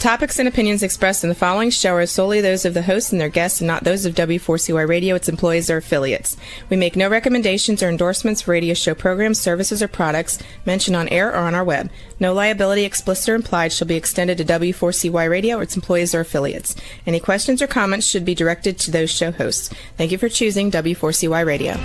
topics and opinions expressed in the following show are solely those of the hosts and their guests and not those of W4CY Radio, its employees, or affiliates. We make no recommendations or endorsements for radio show programs, services, or products mentioned on air or on our web. No liability, explicit or implied, shall be extended to W4CY Radio or its employees or affiliates. Any questions or comments should be directed to those show hosts. Thank you for choosing W4CY Radio.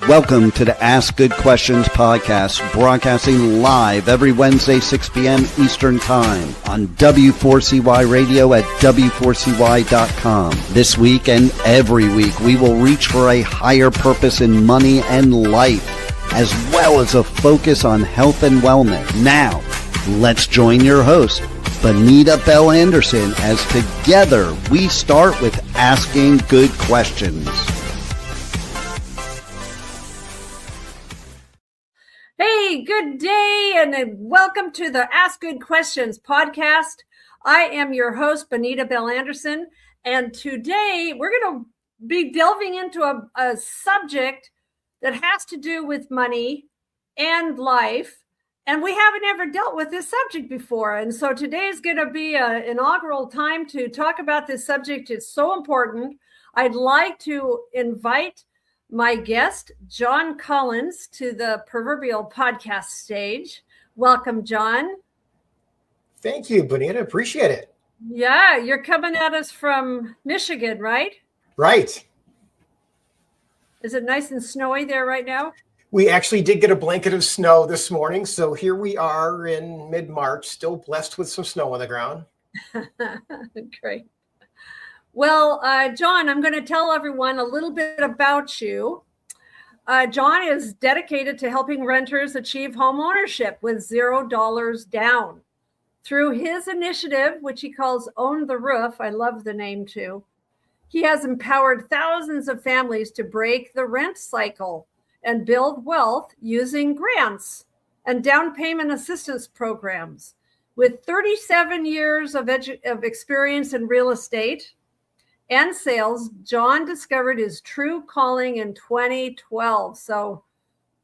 Welcome to the Ask Good Questions podcast, broadcasting live every Wednesday, 6 p.m. Eastern Time on W4CY Radio at W4CY.com. This week and every week, we will reach for a higher purpose in money and life, as well as a focus on health and wellness. Now, let's join your host, Bonita Bell Anderson, as together we start with Asking Good Questions. Hey, good day, and welcome to the Ask Good Questions podcast. I am your host, Bonita Bell Anderson, and today we're going to be delving into a subject that has to do with money and life, and we haven't ever dealt with this subject before. And so today is going to be an inaugural time to talk about this subject. It's so important. I'd like to invite my guest, John Collins, to the proverbial podcast stage. Welcome, John. Thank you, Bonita. Appreciate it. Yeah, you're coming at us from Michigan, right? Right. Is it nice and snowy there right now? We actually did get a blanket of snow this morning. So here we are in mid-March, still blessed with some snow on the ground. Great. Well, John, I'm going to tell everyone a little bit about you. John is dedicated to helping renters achieve home ownership with $0 down. Through his initiative, which he calls Own the Roof, I love the name too, he has empowered thousands of families to break the rent cycle and build wealth using grants and down payment assistance programs. With 37 years of experience in real estate and sales, John discovered his true calling in 2012. So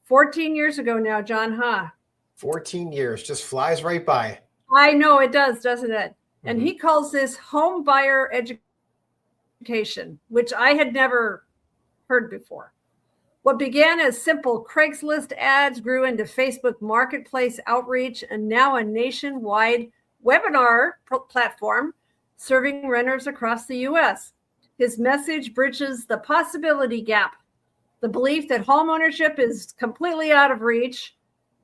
14 years ago now, John, huh? 14 years, just flies right by. I know it does, doesn't it? And he calls this Homebuyer education, which I had never heard before. What began as simple Craigslist ads grew into Facebook Marketplace outreach and now a nationwide webinar platform serving renters across the U.S. His message bridges the possibility gap, the belief that homeownership is completely out of reach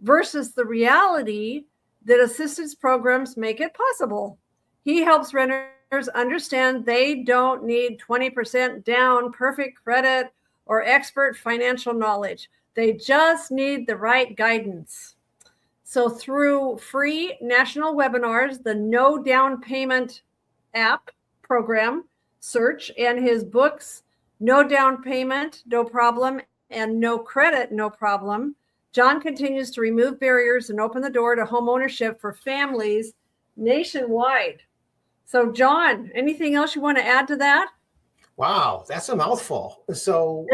versus the reality that assistance programs make it possible. He helps renters understand they don't need 20% down, perfect credit, or expert financial knowledge. They just need the right guidance. So through free national webinars, the No Down Payment app program search, and his books, No Down Payment, No Problem, and No Credit, No Problem, John continues to remove barriers and open the door to home ownership for families nationwide. So, John, anything else you want to add to that? Wow, that's a mouthful. So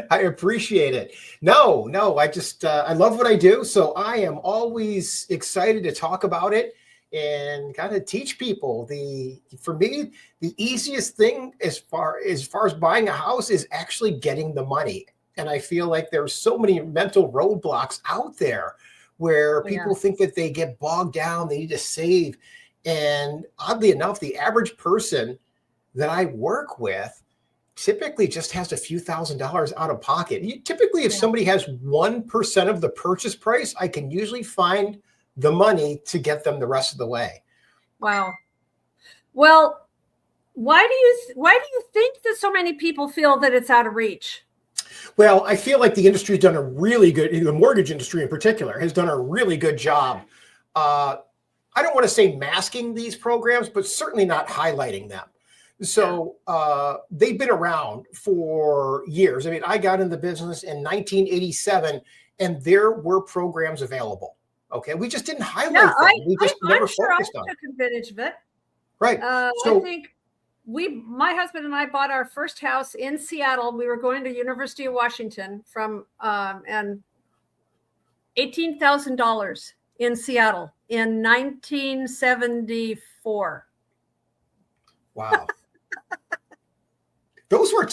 I appreciate it. No, I love what I do. So I am always excited to talk about it and kind of teach people. For me, the easiest thing as far as buying a house is actually getting the money. And I feel like there's so many mental roadblocks out there where people think that they get bogged down, they need to save. And oddly enough, the average person that I work with typically just has a few $1,000s out of pocket. Typically, if somebody has 1% of the purchase price, I can usually find the money to get them the rest of the way. Wow. Well, why do you think that so many people feel that it's out of reach? Well, I feel like the industry has done a really good, the mortgage industry in particular, has done a really good job. I don't want to say masking these programs, but certainly not highlighting them. So they've been around for years. I mean, I got in the business in 1987, and there were programs available. Okay, we just didn't highlight them. We just never focused on it. I took advantage of it. Right. I think my husband and I bought our first house in Seattle. We were going to University of Washington and $18,000 in Seattle in 1974. Wow. Those were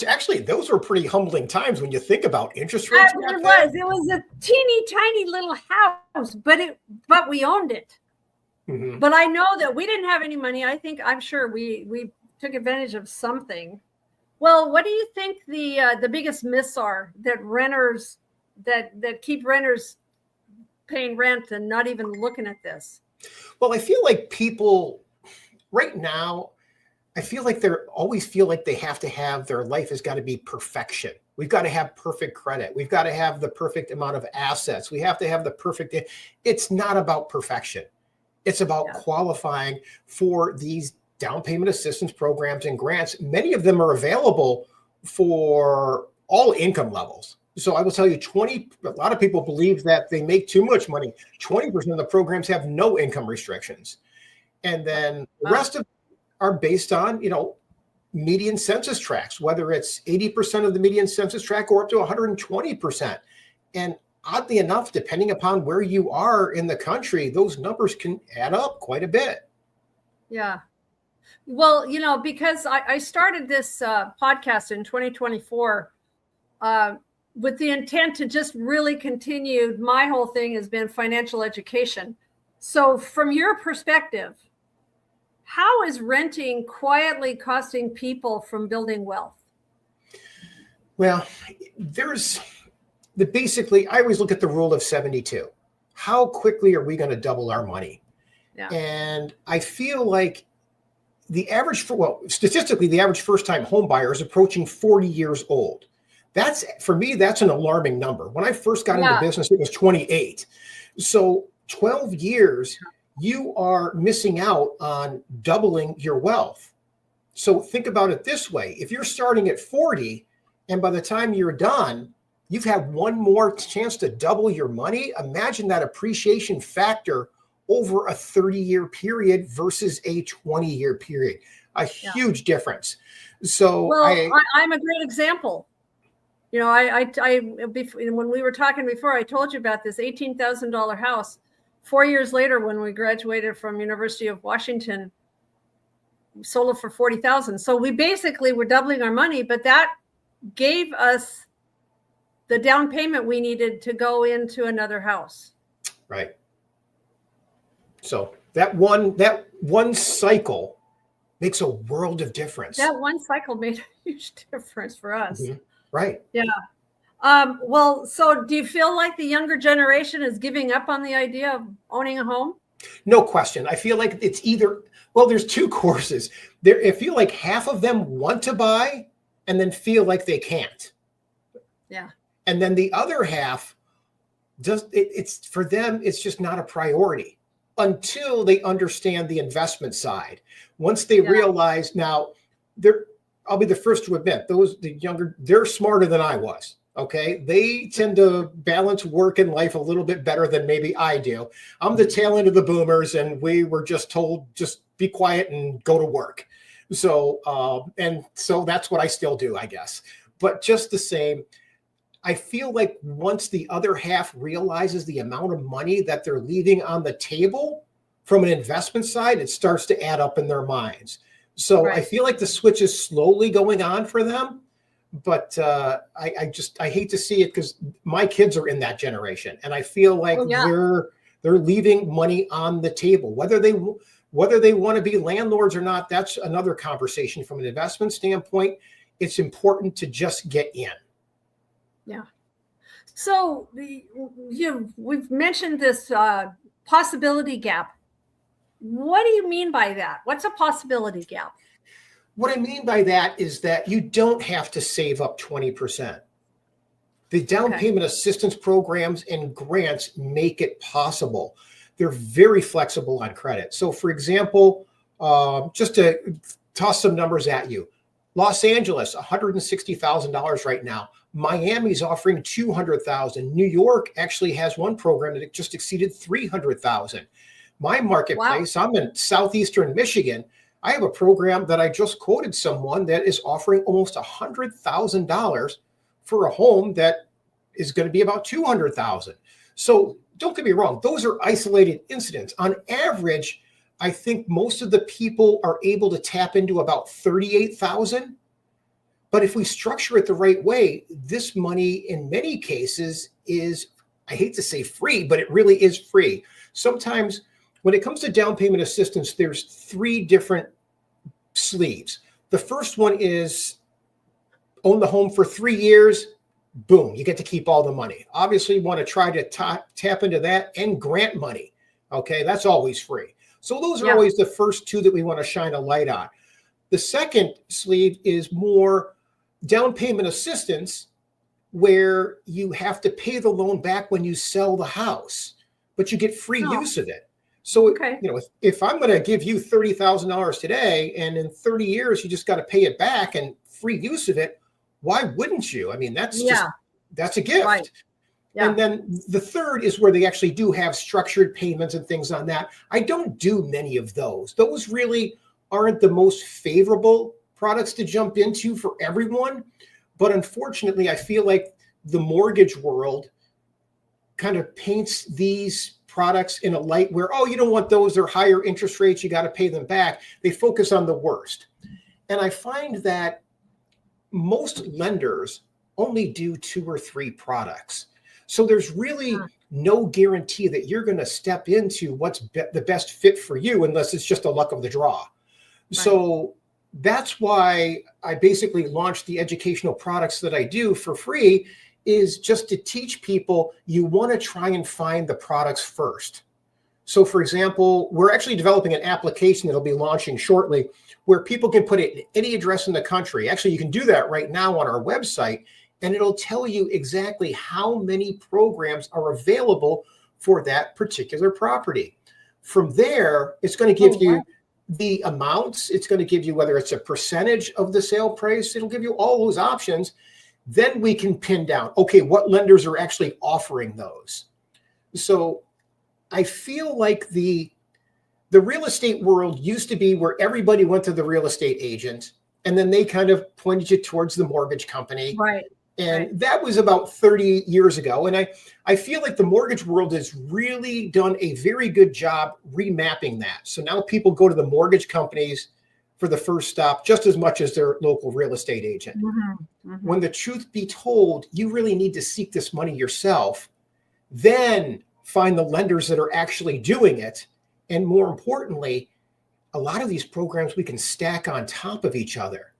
pretty humbling times when you think about interest rates. It was a teeny tiny little house, but we owned it. Mm-hmm. But I know that we didn't have any money. I'm sure we took advantage of something. Well, what do you think the biggest myths are that renters that keep renters paying rent and not even looking at this? Well, I feel like people right now, I feel like they always feel like they have to have, their life has got to be perfection. We've got to have perfect credit. We've got to have the perfect amount of assets. We have to have the perfect. It's not about perfection. It's about qualifying for these down payment assistance programs and grants. Many of them are available for all income levels. So I will tell you, a lot of people believe that they make too much money. 20% of the programs have no income restrictions. And then the rest of are based on, median census tracts, whether it's 80% of the median census tract or up to 120%. And oddly enough, depending upon where you are in the country, those numbers can add up quite a bit. Yeah. Well, because I started this podcast in 2024 with the intent to just really continue. My whole thing has been financial education. So from your perspective, how is renting quietly costing people from building wealth? Well, basically, I always look at the rule of 72. How quickly are we going to double our money? Yeah. And I feel like statistically, the average first-time home buyer is approaching 40 years old. For me, that's an alarming number. When I first got into business, it was 28. So 12 years, you are missing out on doubling your wealth. So think about it this way. If you're starting at 40 and by the time you're done, you've had one more chance to double your money, imagine that appreciation factor over a 30-year period versus a 20-year period. A huge difference. So I'm a great example. When we were talking before, I told you about this $18,000 house. 4 years later, when we graduated from University of Washington, we sold it for $40,000. So we basically were doubling our money, but that gave us the down payment we needed to go into another house. Right. So that one cycle makes a world of difference. That one cycle made a huge difference for us. Mm-hmm. Right. Yeah. So do you feel like the younger generation is giving up on the idea of owning a home? No question. I feel like it's there's two courses. I feel like half of them want to buy and then feel like they can't. Yeah. And then the other half it's for them, it's just not a priority until they understand the investment side. Once they realize now, I'll be the first to admit, the younger, they're smarter than I was. Okay. They tend to balance work and life a little bit better than maybe I do. I'm the tail end of the boomers, and we were just told, just be quiet and go to work. So, and so that's what I still do, I guess. But just the same, I feel like once the other half realizes the amount of money that they're leaving on the table from an investment side, it starts to add up in their minds. So I feel like the switch is slowly going on for them. But I hate to see it because my kids are in that generation, and I feel like they're leaving money on the table. Whether they want to be landlords or not, that's another conversation. From an investment standpoint, it's important to just get in. Yeah. So we've mentioned this possibility gap. What do you mean by that? What's a possibility gap? What I mean by that is that you don't have to save up 20%. The down payment assistance programs and grants make it possible. They're very flexible on credit. So for example, just to toss some numbers at you, Los Angeles, $160,000 right now. Miami's offering $200,000. New York actually has one program that just exceeded $300,000. My marketplace, I'm in southeastern Michigan. I have a program that I just quoted someone that is offering almost $100,000 for a home that is going to be about $200,000. So don't get me wrong. Those are isolated incidents. On average, I think most of the people are able to tap into about 38,000. But if we structure it the right way, this money in many cases is, I hate to say free, but it really is free. Sometimes when it comes to down payment assistance, there's 3 different sleeves. The first one is own the home for 3 years. Boom, you get to keep all the money. Obviously, you want to try to tap into that and grant money. Okay, that's always free. So those are always the first 2 that we want to shine a light on. The second sleeve is more down payment assistance, where you have to pay the loan back when you sell the house, but you get free use of it. So, if I'm going to give you $30,000 today, and in 30 years, you just got to pay it back and free use of it, why wouldn't you? I mean, that's a gift. Right. Yeah. And then the third is where they actually do have structured payments and things on that. I don't do many of those. Those really aren't the most favorable products to jump into for everyone. But unfortunately, I feel like the mortgage world kind of paints these products in a light where, oh, you don't want those, they're higher interest rates, you got to pay them back. They focus on the worst. And I find that most lenders only do 2 or 3 products. So there's really no guarantee that you're going to step into what's the best fit for you, unless it's just a luck of the draw. Right. So that's why I basically launched the educational products that I do for free, is just to teach people you want to try and find the products first. So for example, we're actually developing an application that'll be launching shortly where people can put it in any address in the country. Actually, you can do that right now on our website, and it'll tell you exactly how many programs are available for that particular property. From there, it's going to give you the amounts. It's going to give you whether it's a percentage of the sale price. It'll give you all those options. Then we can pin down, okay, what lenders are actually offering those. So I feel like the real estate world used to be where everybody went to the real estate agent, and then they kind of pointed you towards the mortgage company. Right. And that was about 30 years ago. And I feel like the mortgage world has really done a very good job remapping that. So now people go to the mortgage companies for the first stop just as much as their local real estate agent. Mm-hmm. Mm-hmm. When the truth be told, you really need to seek this money yourself, then find the lenders that are actually doing it. And more importantly, a lot of these programs we can stack on top of each other.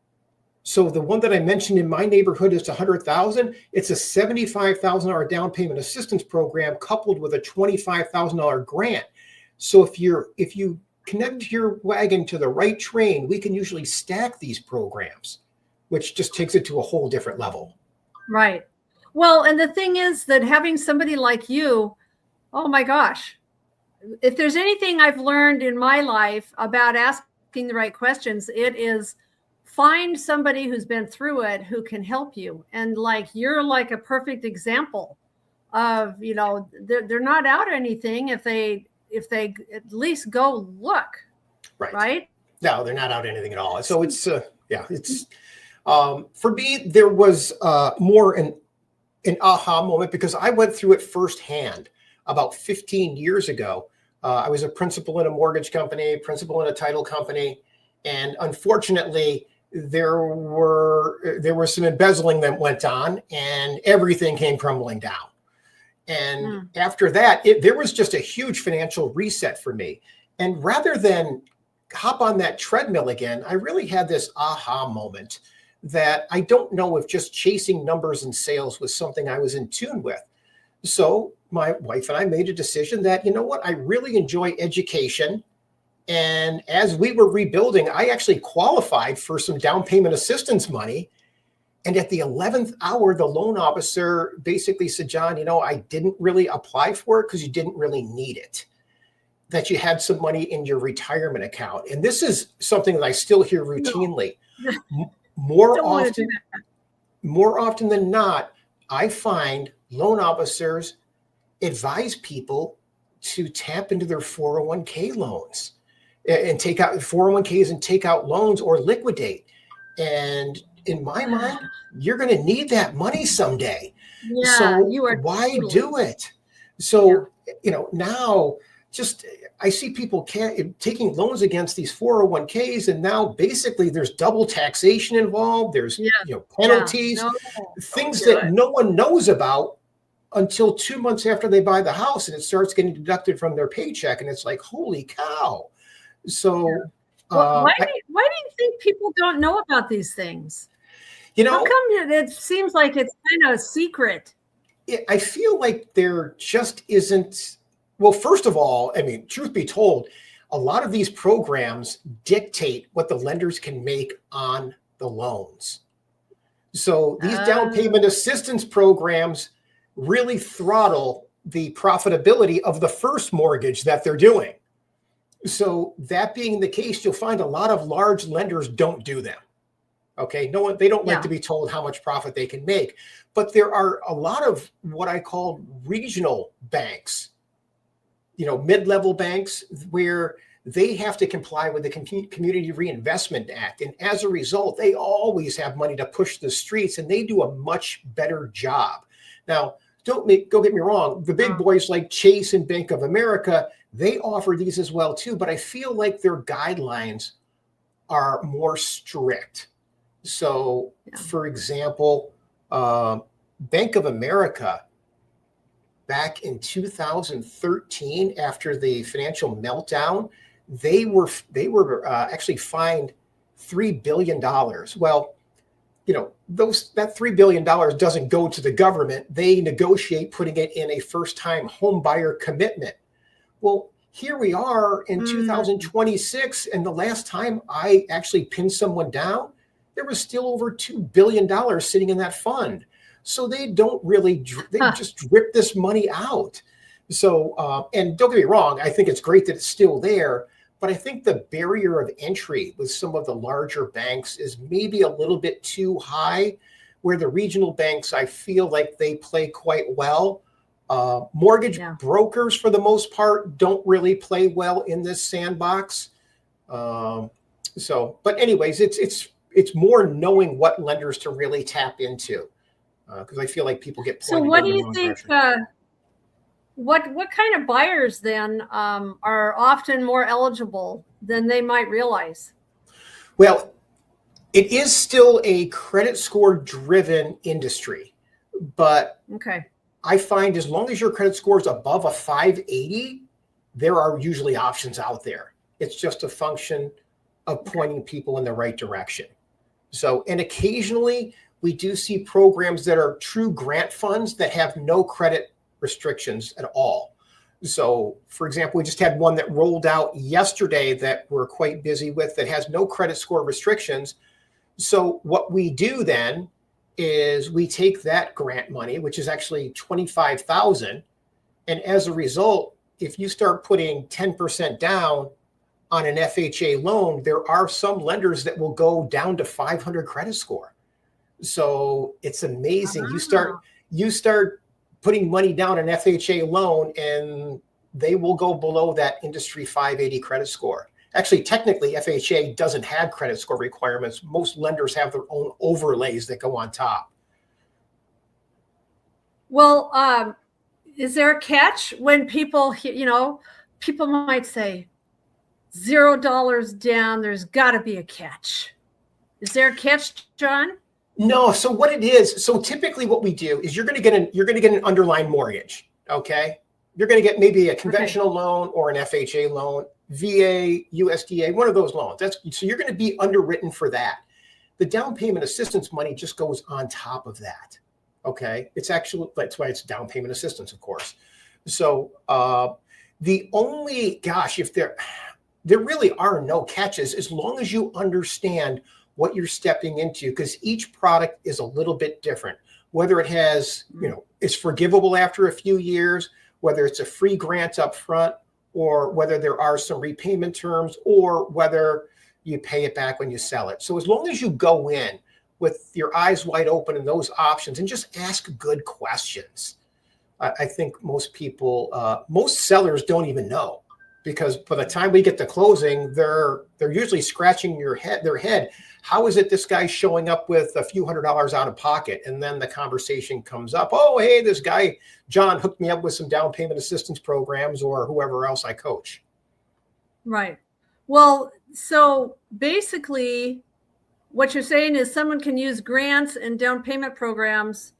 So the one that I mentioned in my neighborhood is $100,000. It's a $75,000 down payment assistance program coupled with a $25,000 grant. So if you connect your wagon to the right train, we can usually stack these programs, which just takes it to a whole different level. Right. Well, and the thing is that having somebody like you, oh my gosh, if there's anything I've learned in my life about asking the right questions, it is find somebody who's been through it who can help you. And like, you're like a perfect example of, they're not out anything if they at least go look. Right. No, they're not out anything at all. So it's, for me, there was more an aha moment because I went through it firsthand about 15 years ago. I was a principal in a mortgage company, principal in a title company. And unfortunately, there was some embezzling that went on and everything came crumbling down. And after that, there was just a huge financial reset for me. And rather than hop on that treadmill again, I really had this aha moment that I don't know if just chasing numbers and sales was something I was in tune with. So my wife and I made a decision that, I really enjoy education. And as we were rebuilding, I actually qualified for some down payment assistance money. And at the 11th hour, the loan officer basically said, John, I didn't really apply for it because you didn't really need it, that you had some money in your retirement account. And this is something that I still hear routinely. No. More often than not, I find loan officers advise people to tap into their 401k loans. and take out 401ks and take out loans or liquidate. And in my mind, you're going to need that money someday. Yeah, So you are why totally. do it? So, now just I see people taking loans against these 401ks, and now basically there's double taxation involved. There's penalties, things that no one knows about until 2 months after they buy the house, and it starts getting deducted from their paycheck, and it's like, holy cow. So why do you think people don't know about these things? How come it seems like it's kind of a secret? I feel like there just isn't. Well, first of all, I mean, truth be told, a lot of these programs dictate what the lenders can make on the loans. So these down payment assistance programs really throttle the profitability of the first mortgage that they're doing. So that being the case, you'll find a lot of large lenders don't do them. Okay, they don't like to be told how much profit they can make, but there are a lot of what I call regional banks, mid-level banks, where they have to comply with the Community Reinvestment Act. And as a result, they always have money to push the streets, and they do a much better job. Now, don't get me wrong, the big boys like Chase and Bank of America, they offer these as well too, but I feel like their guidelines are more strict. So, for example, Bank of America, back in 2013, after the financial meltdown, they were actually fined $3 billion. Well, that $3 billion doesn't go to the government. They negotiate putting it in a first-time home buyer commitment. Well, here we are in 2026, and the last time I actually pinned someone down, there was still over $2 billion sitting in that fund. So they don't really, just drip this money out. So, and don't get me wrong, I think it's great that it's still there, but I think the barrier of entry with some of the larger banks is maybe a little bit too high, where the regional banks, I feel like they play quite well. Mortgage brokers, for the most part, don't really play well in this sandbox. But anyways, it's more knowing what lenders to really tap into, because I feel like people get pointed. So what do you think? What kind of buyers then are often more eligible than they might realize? Well, it is still a credit score driven industry, but I find as long as your credit score is above a 580, there are usually options out there. It's just a function of pointing people in the right direction. So, and occasionally we do see programs that are true grant funds that have no credit restrictions at all. So, for example, we just had one that rolled out yesterday that we're quite busy with that has no credit score restrictions. So what we do then is we take that grant money, which is actually $25,000, and as a result, if you start putting 10% down on an FHA loan, there are some lenders that will go down to 500 credit score. So it's amazing. You start putting money down an FHA loan, and they will go below that industry 580 credit score. Actually, technically, FHA doesn't have credit score requirements. Most lenders have their own overlays that go on top. Well, is there a catch when people might say $0 down? There's got to be a catch. Is there a catch, John? No. So what it is, so typically what we do is you're going to get an underlying mortgage. Okay. You're going to get maybe a conventional loan or an FHA loan, VA, USDA, one of those loans. So you're going to be underwritten for that. The down payment assistance money just goes on top of that. Okay. That's why it's down payment assistance, of course. So the only, if there really are no catches as long as you understand what you're stepping into, because each product is a little bit different, whether it has, it's forgivable after a few years, whether it's a free grant up front, or whether there are some repayment terms, or whether you pay it back when you sell it. So as long as you go in with your eyes wide open and those options and just ask good questions, I think most sellers don't even know. because by the time we get to closing, they're usually scratching their head. How is it this guy's showing up with a few $100s out of pocket? And then the conversation comes up. Oh, hey, this guy, John, hooked me up with some down payment assistance programs, or whoever else I coach. Right. Well, so basically what you're saying is someone can use grants and down payment programs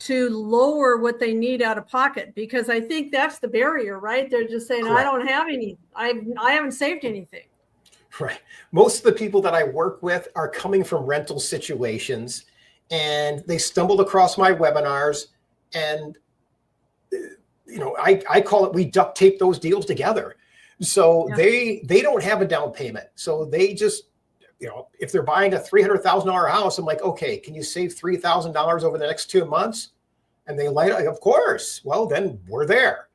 to lower what they need out of pocket, because I think that's the barrier, right? They're just saying, Correct. I don't have any, I haven't saved anything. Right. Most of the people that I work with are coming from rental situations, and they stumbled across my webinars, and I call it, we duct tape those deals together. So they don't have a down payment. So they just, if they're buying a $300,000 house, I'm like, okay, can you save $3,000 over the next 2 months? And they light up, of course. Well, then we're there.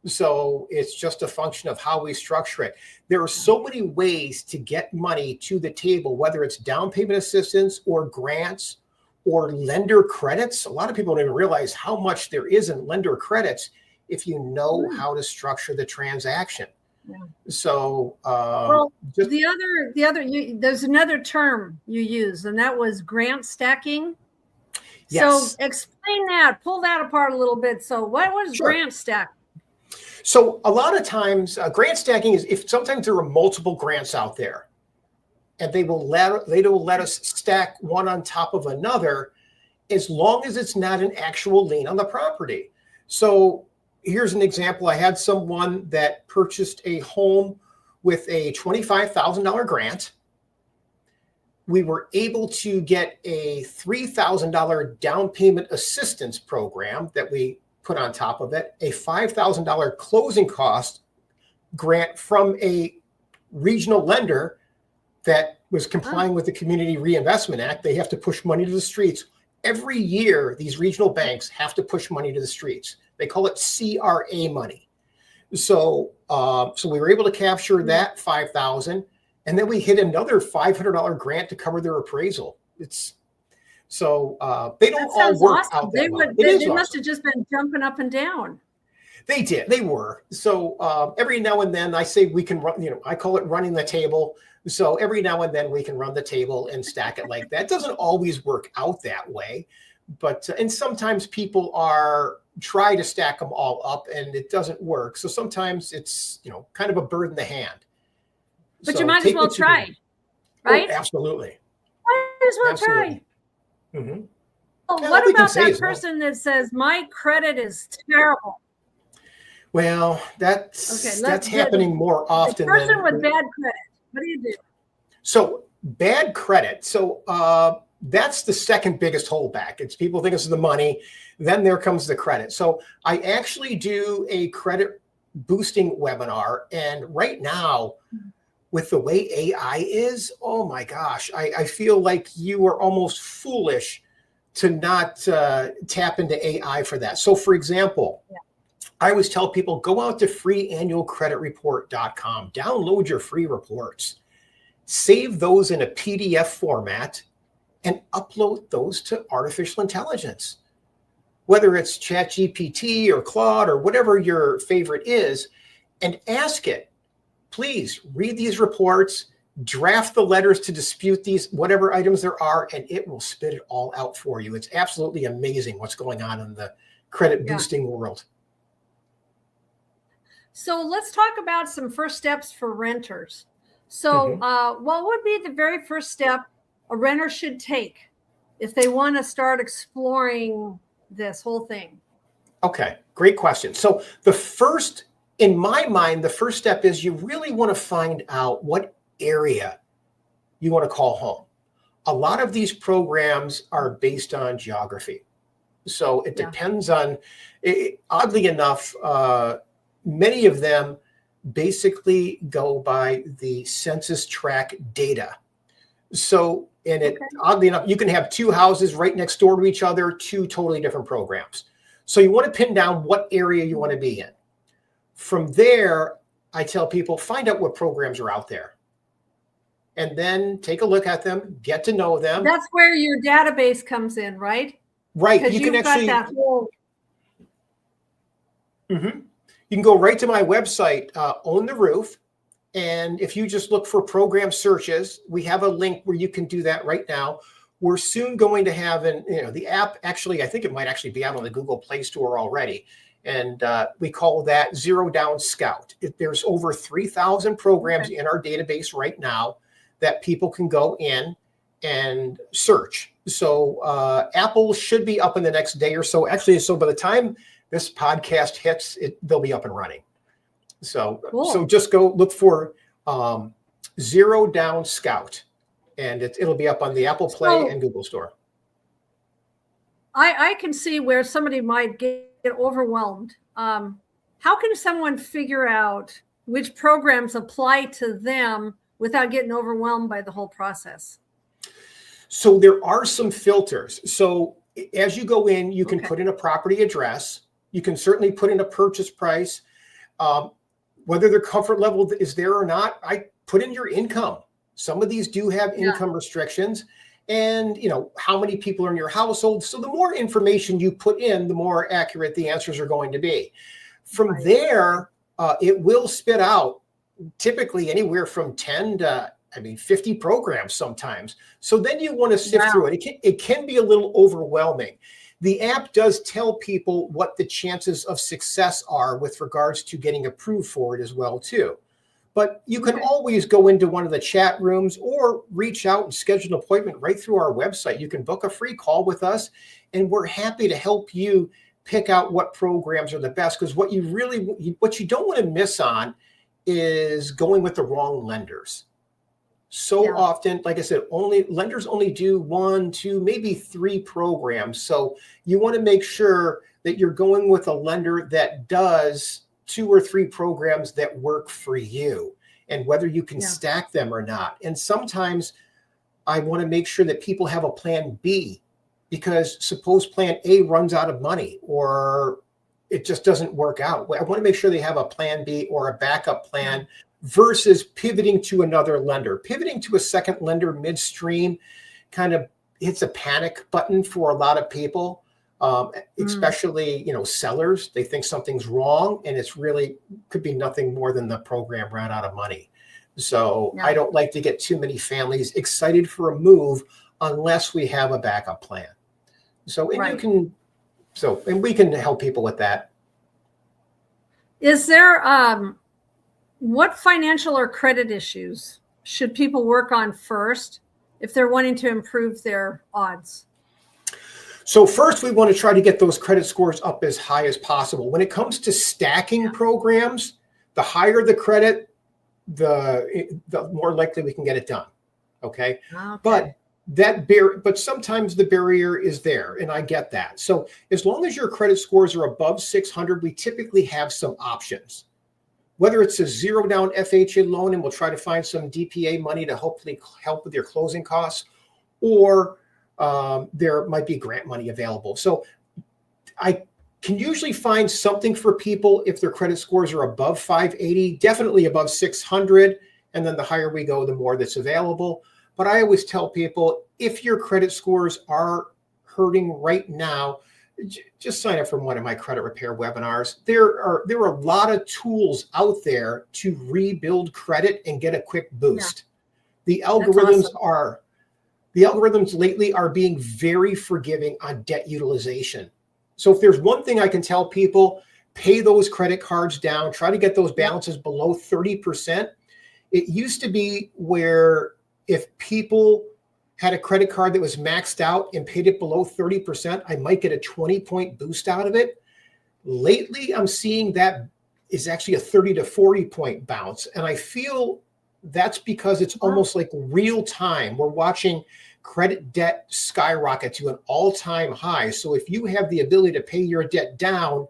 So it's just a function of how we structure it. There are so many ways to get money to the table, whether it's down payment assistance or grants or lender credits. A lot of people don't even realize how much there is in lender credits if you know how to structure the transaction. Yeah. So, the other, there's another term you use, and that was grant stacking. Yes. So explain that, pull that apart a little bit. So what was grant stacking? So a lot of times grant stacking is if sometimes there are multiple grants out there, and they will let us stack one on top of another, as long as it's not an actual lien on the property. So here's an example. I had someone that purchased a home with a $25,000 grant. We were able to get a $3,000 down payment assistance program that we put on top of it, a $5,000 closing cost grant from a regional lender that was complying with the Community Reinvestment Act. They have to push money to the streets. Every year, these regional banks have to push money to the streets. They call it CRA money. So we were able to capture that $5,000, and then we hit another $500 grant to cover their appraisal. They don't all work out that well. They must have just been jumping up and down. They did. They were. So every now and then I say we can run, I call it running the table. So every now and then we can run the table and stack it like that. It doesn't always work out that way. But and sometimes people try to stack them all up and it doesn't work. So sometimes it's, kind of a bird in the hand. But you might as well try, right? Oh, absolutely. Might as well try. Mm-hmm. Well, what about that person that says my credit is terrible? Well, that's happening more often. The person with bad credit, what do you do? So bad credit. So that's the second biggest holdback. It's people think it's the money. Then there comes the credit. So I actually do a credit boosting webinar. And right now, with the way AI is, oh my gosh, I feel like you are almost foolish to not tap into AI for that. So for example, I always tell people, go out to freeannualcreditreport.com, download your free reports, save those in a PDF format, and upload those to artificial intelligence. Whether it's ChatGPT or Claude or whatever your favorite is, and ask it, please read these reports, draft the letters to dispute these, whatever items there are, and it will spit it all out for you. It's absolutely amazing what's going on in the credit boosting world. So let's talk about some first steps for renters. So what would be the very first step a renter should take if they want to start exploring this whole thing? Okay, great question. So in my mind, the first step is you really want to find out what area you want to call home. A lot of these programs are based on geography. So it depends on, oddly enough, many of them basically go by the census tract data. So, oddly enough, you can have two houses right next door to each other, two totally different programs. So you want to pin down what area you want to be in. From there, I tell people, find out what programs are out there. And then take a look at them, get to know them. That's where your database comes in, right? Right. You can actually got that whole... You can go right to my website, Own the Roof. And if you just look for program searches, we have a link where you can do that right now. We're soon going to have the app, actually, I think it might actually be out on the Google Play Store already. And we call that Zero Down Scout. There's over 3,000 programs in our database right now that people can go in and search. So Apple should be up in the next day or so. Actually, so by the time this podcast hits, they'll be up and running. So, cool. So just go look for Zero Down Scout, and it'll be up on the Apple Play and Google Store. I can see where somebody might get overwhelmed. How can someone figure out which programs apply to them without getting overwhelmed by the whole process? So there are some filters. So as you go in, you can put in a property address. You can certainly put in a purchase price. Whether their comfort level is there or not, I put in your income. Some of these do have income restrictions, and how many people are in your household. So the more information you put in, the more accurate the answers are going to be. From there, it will spit out typically anywhere from 10 to 50 programs sometimes. So then you want to sift through it. It can be a little overwhelming. The app does tell people what the chances of success are with regards to getting approved for it as well, too. But you can always go into one of the chat rooms or reach out and schedule an appointment right through our website. You can book a free call with us, and we're happy to help you pick out what programs are the best. Because what you don't want to miss on is going with the wrong lenders. So often, like I said, lenders only do 1, 2, maybe 3 programs. So you want to make sure that you're going with a lender that does 2 or 3 programs that work for you, and whether you can stack them or not. And sometimes I want to make sure that people have a plan B, because suppose plan A runs out of money or it just doesn't work out. I want to make sure they have a plan B or a backup plan versus pivoting to another lender. Pivoting to a second lender midstream kind of hits a panic button for a lot of people, especially, sellers. They think something's wrong, and it's really could be nothing more than the program ran out of money. So I don't like to get too many families excited for a move unless we have a backup plan. So, and we can help people with that. Is there, what financial or credit issues should people work on first if they're wanting to improve their odds? So first, we want to try to get those credit scores up as high as possible. When it comes to stacking programs, the higher the credit, the more likely we can get it done. Okay. But sometimes the barrier is there, and I get that. So as long as your credit scores are above 600, we typically have some options. Whether it's a zero down FHA loan, and we'll try to find some DPA money to hopefully help with your closing costs, or there might be grant money available. So I can usually find something for people if their credit scores are above 580, definitely above 600. And then the higher we go, the more that's available. But I always tell people, if your credit scores are hurting right now, just sign up for one of my credit repair webinars. There are a lot of tools out there to rebuild credit and get a quick boost. The algorithms lately are being very forgiving on debt utilization. So if there's one thing I can tell people, pay those credit cards down, try to get those balances below 30%. It used to be where if people had a credit card that was maxed out and paid it below 30%, I might get a 20-point boost out of it. Lately, I'm seeing that is actually a 30 to 40-point bounce. And I feel that's because it's almost like real time. We're watching credit debt skyrocket to an all-time high. So if you have the ability to pay your debt down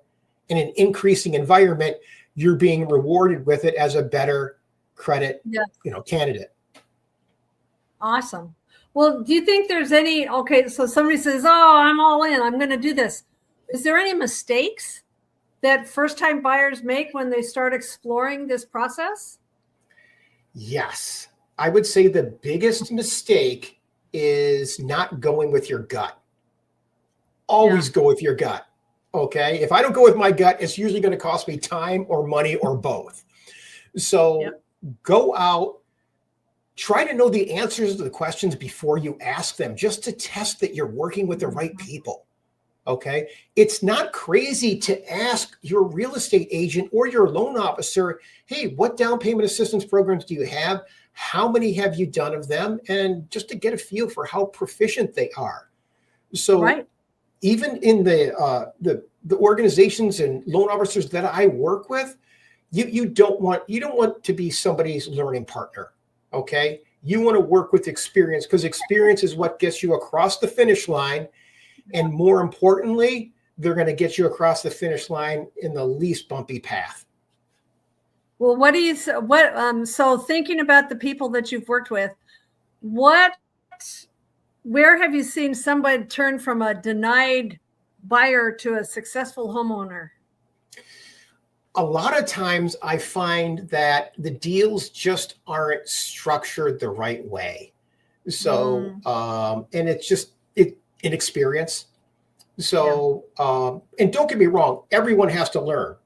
in an increasing environment, you're being rewarded with it as a better credit candidate. Awesome. Well, do you think there's any, so somebody says, oh, I'm all in, I'm going to do this. Is there any mistakes that first-time buyers make when they start exploring this process? Yes. I would say the biggest mistake is not going with your gut. Always go with your gut. Okay. If I don't go with my gut, it's usually going to cost me time or money or both. So go out, try to know the answers to the questions before you ask them, just to test that you're working with the right people. Okay. It's not crazy to ask your real estate agent or your loan officer, hey, what down payment assistance programs do you have? How many have you done of them? And just to get a feel for how proficient they are. So even in the organizations and loan officers that I work with, you don't want to be somebody's learning partner. Okay. You want to work with experience, because experience is what gets you across the finish line. And more importantly, they're going to get you across the finish line in the least bumpy path. Well, so thinking about the people that you've worked with, where have you seen somebody turn from a denied buyer to a successful homeowner? A lot of times I find that the deals just aren't structured the right way. So, and it's just inexperience. So, and don't get me wrong, everyone has to learn.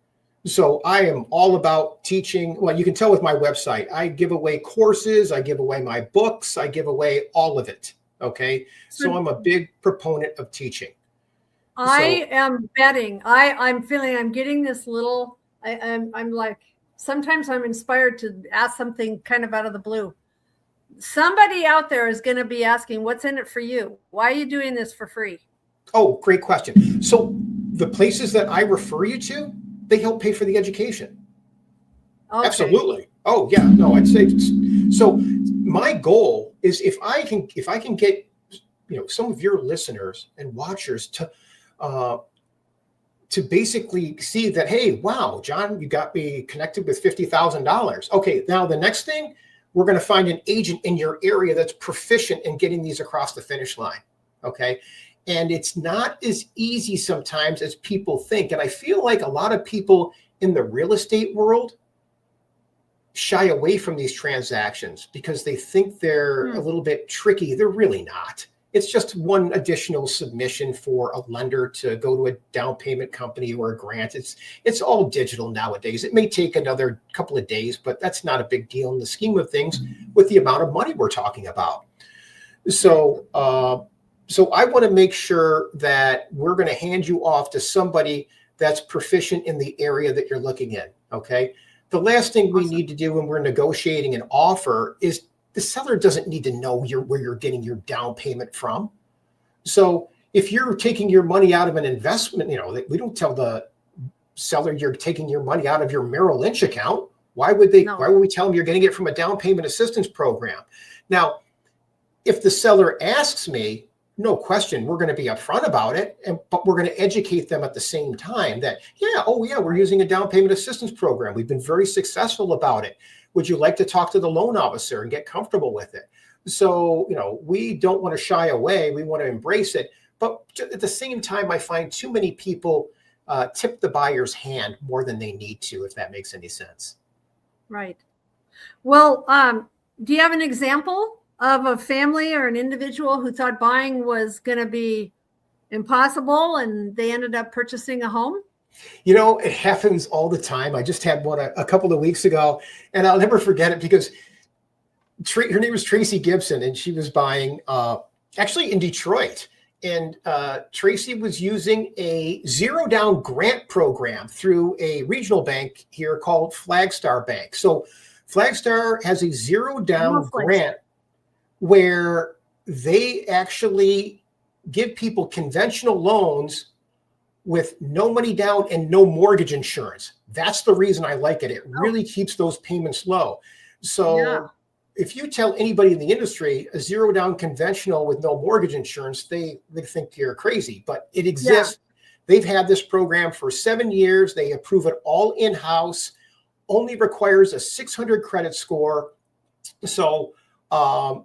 So I am all about teaching. Well, you can tell with my website, I give away courses, I give away my books, I give away all of it. Okay. So I'm a big proponent of teaching. I am betting. I'm feeling I'm getting this little, I'm like, sometimes I'm inspired to ask something kind of out of the blue. Somebody out there is going to be asking, what's in it for you? Why are you doing this for free? Oh, great question. So the places that I refer you to, they help pay for the education. Okay. Absolutely. Oh yeah, no, I'd say so. My goal is if I can get, some of your listeners and watchers to basically see that, hey, wow, John, you got me connected with $50,000. Okay, now the next thing, we're going to find an agent in your area that's proficient in getting these across the finish line. Okay. And it's not as easy sometimes as people think. And I feel like a lot of people in the real estate world shy away from these transactions because they think they're a little bit tricky. They're really not. It's just one additional submission for a lender to go to a down payment company or a grant. It's all digital nowadays. It may take another couple of days, but that's not a big deal in the scheme of things with the amount of money we're talking about. So I want to make sure that we're going to hand you off to somebody that's proficient in the area that you're looking in. Okay. The last thing we need to do when we're negotiating an offer is the seller doesn't need to know where you're getting your down payment from. So if you're taking your money out of an investment, we don't tell the seller you're taking your money out of your Merrill Lynch account. Why would they? No. Why would we tell them you're getting it from a down payment assistance program? Now, if the seller asks me, no question, we're going to be upfront about it, but we're going to educate them at the same time that, we're using a down payment assistance program. We've been very successful about it. Would you like to talk to the loan officer and get comfortable with it? So, we don't want to shy away. We want to embrace it. But at the same time, I find too many people tip the buyer's hand more than they need to, if that makes any sense. Right. Well, do you have an example of a family or an individual who thought buying was going to be impossible and they ended up purchasing a home? It happens all the time. I just had one a couple of weeks ago, and I'll never forget it because her name was Tracy Gibson, and she was buying actually in Detroit. And Tracy was using a zero down grant program through a regional bank here called Flagstar Bank. So Flagstar has a zero down grant where they actually give people conventional loans with no money down and no mortgage insurance. That's the reason I like it. It really keeps those payments low. So if you tell anybody in the industry a zero down conventional with no mortgage insurance, they think you're crazy, but it exists. They've had this program for 7 years. They approve it all in-house, only requires a 600 credit score. So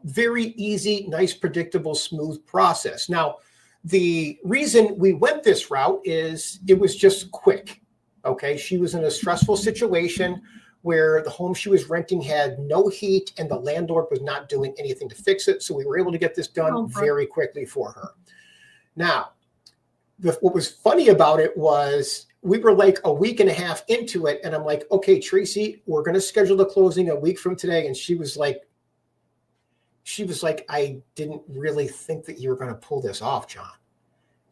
very easy, nice, predictable, smooth process. Now, the reason we went this route is it was just quick. Okay. She was in a stressful situation where the home she was renting had no heat and the landlord was not doing anything to fix it. So we were able to get this done very quickly for her. Now, what was funny about it was we were like a week and a half into it. And I'm like, okay, Tracy, we're going to schedule the closing a week from today. And she was like, I didn't really think that you were going to pull this off, John.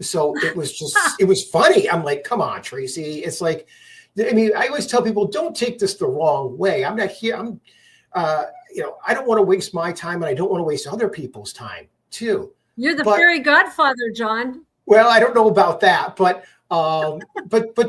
So it was funny. I'm like, come on, Tracy. It's like, I mean, I always tell people, don't take this the wrong way. I'm not here. I don't want to waste my time, and I don't want to waste other people's time too. You're the fairy godfather, John. Well, I don't know about that, but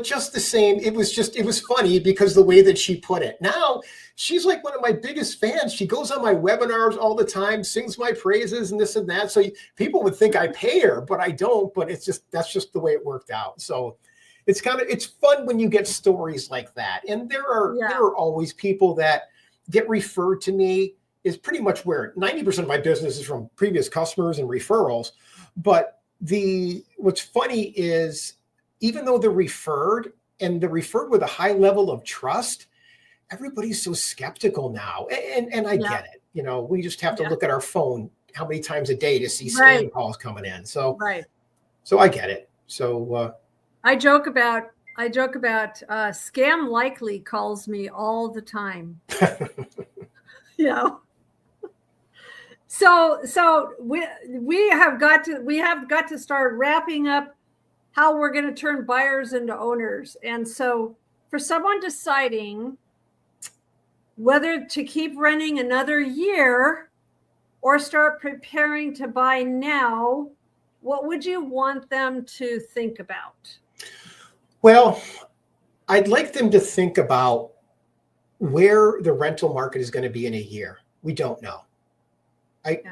just the same, it was funny because the way that she put it. Now she's like one of my biggest fans. She goes on my webinars all the time, sings my praises and this and that. So people would think I pay her, but I don't. But that's just the way it worked out. So it's fun when you get stories like that. And there are always people that get referred to me. Is pretty much where 90% of my business is from previous customers and referrals. But what's funny is, even though they're referred with a high level of trust, everybody's so skeptical now. And I get it. You know, we just have to look at our phone how many times a day to see scam calls coming in. So, so I get it. So I joke about Scam Likely calls me all the time. You know. So we have got to start wrapping up how we're going to turn buyers into owners. And so for someone deciding whether to keep renting another year or start preparing to buy now, what would you want them to think about? Well, I'd like them to think about where the rental market is going to be in a year. We don't know.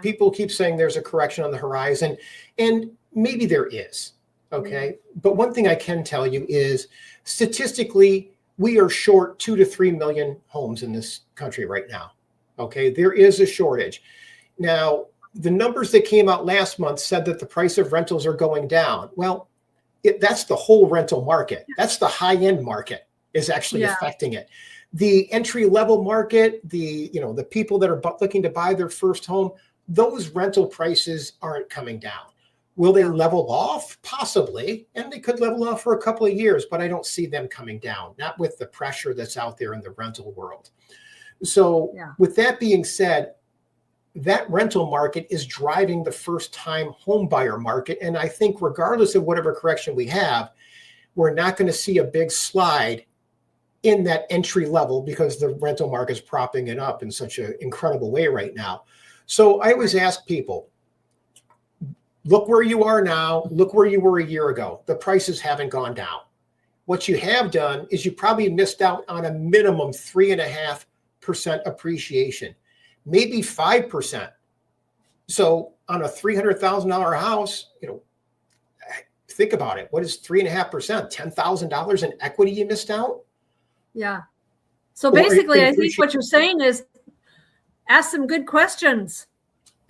People keep saying there's a correction on the horizon, and maybe there is. Okay. But one thing I can tell you is statistically, we are short 2 to 3 million homes in this country right now. Okay. There is a shortage. Now, the numbers that came out last month said that the price of rentals are going down. Well, that's the whole rental market. That's the high-end market is actually affecting it. The entry-level market, the people that are looking to buy their first home, those rental prices aren't coming down. Will they level off? Possibly, and they could level off for a couple of years, but I don't see them coming down, not with the pressure that's out there in the rental world. So with that being said, that rental market is driving the first-time home buyer market. And I think regardless of whatever correction we have, we're not going to see a big slide in that entry level because the rental market is propping it up in such an incredible way right now. So I always ask people, look where you are now, look where you were a year ago. The prices haven't gone down. What you have done is you probably missed out on a minimum 3.5% appreciation, maybe 5%. So on a $300,000 house, think about it. What is 3.5%? $10,000 in equity you missed out? Yeah. So basically, I think what you're saying is ask some good questions.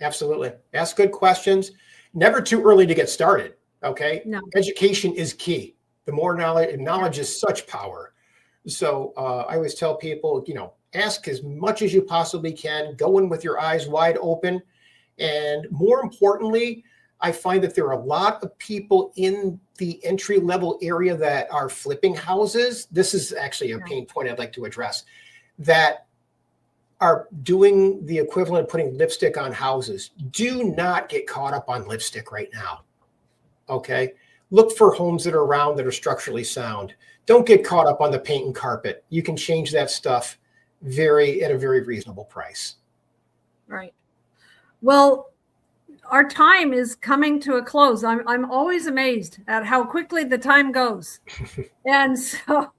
Absolutely. Ask good questions. Never too early to get started. Okay. No. Education is key. The more knowledge is such power. So I always tell people, ask as much as you possibly can. Go in with your eyes wide open. And more importantly, I find that there are a lot of people in the entry level area that are flipping houses. This is actually a pain point I'd like to address, that are doing the equivalent of putting lipstick on houses. Do not get caught up on lipstick right now. Okay. Look for homes that are around that are structurally sound. Don't get caught up on the paint and carpet. You can change that stuff at a very reasonable price. Right. Well, our time is coming to a close. I'm always amazed at how quickly the time goes. And so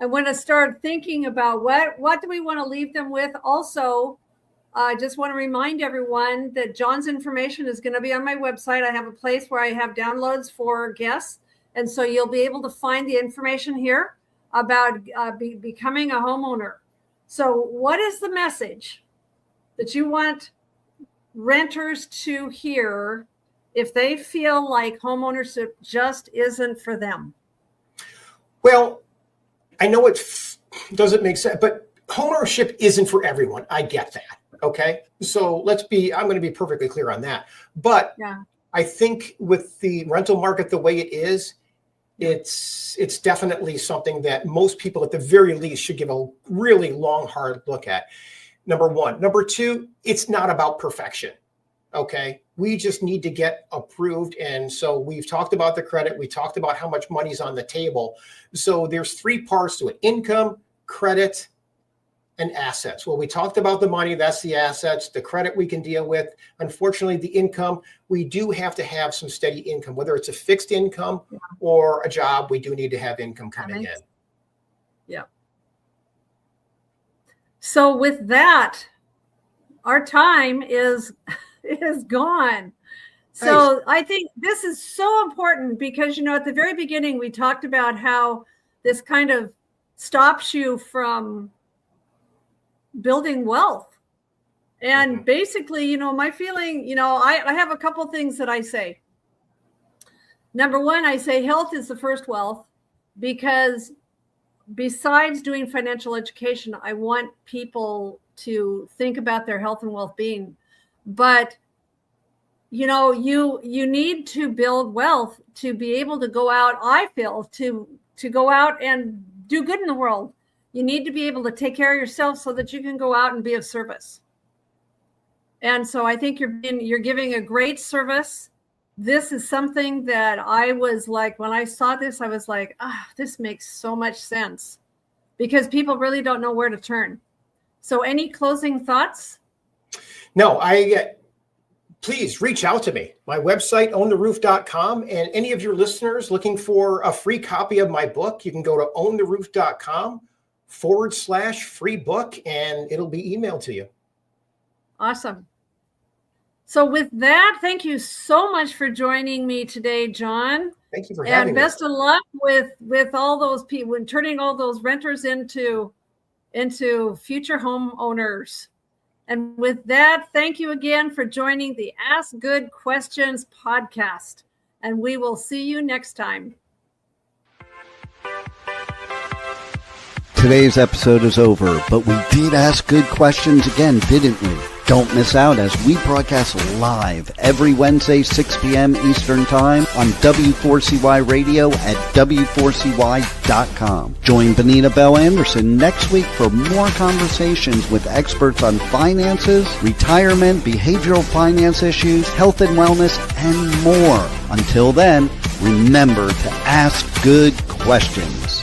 I want to start thinking about what do we want to leave them with. Also, I just want to remind everyone that John's information is going to be on my website. I have a place where I have downloads for guests. And so you'll be able to find the information here about becoming a homeowner. So what is the message that you want renters to hear if they feel like homeownership just isn't for them? Well, I know it doesn't make sense, but homeownership isn't for everyone. I get that. Okay. So I'm going to be perfectly clear on that. But I think with the rental market the way it is, it's definitely something that most people at the very least should give a really long, hard look at. Number one. Number two, it's not about perfection. Okay. We just need to get approved. And so we've talked about the credit. We talked about how much money's on the table. So there's three parts to it: income, credit, and assets. Well, we talked about the money. That's the assets. The credit we can deal with. Unfortunately, the income, we do have to have some steady income, whether it's a fixed income or a job. We do need to have income coming in. Yeah. So with that, our time is gone. So I think this is so important because, at the very beginning, we talked about how this kind of stops you from building wealth. And basically, my feeling, I have a couple things that I say. Number one, I say health is the first wealth, because besides doing financial education, I want people to think about their health and well-being. But, you need to build wealth to be able to go out, I feel, to go out and do good in the world. You need to be able to take care of yourself so that you can go out and be of service. And so I think you're giving a great service. This is something that I was like, when I saw this, I was like, this makes so much sense, because people really don't know where to turn. So any closing thoughts? No, please reach out to me. My website, owntheroof.com, and any of your listeners looking for a free copy of my book, you can go to owntheroof.com/free book, and it'll be emailed to you. Awesome. So with that, thank you so much for joining me today, John. Thank you for having me. And best of luck with all those people and turning all those renters into future homeowners. And with that, thank you again for joining the Ask Good Questions podcast. And we will see you next time. Today's episode is over, but we did ask good questions again, didn't we? Don't miss out as we broadcast live every Wednesday, 6 p.m. Eastern Time on W4CY Radio at W4CY.com. Join Benita Bell Anderson next week for more conversations with experts on finances, retirement, behavioral finance issues, health and wellness, and more. Until then, remember to ask good questions.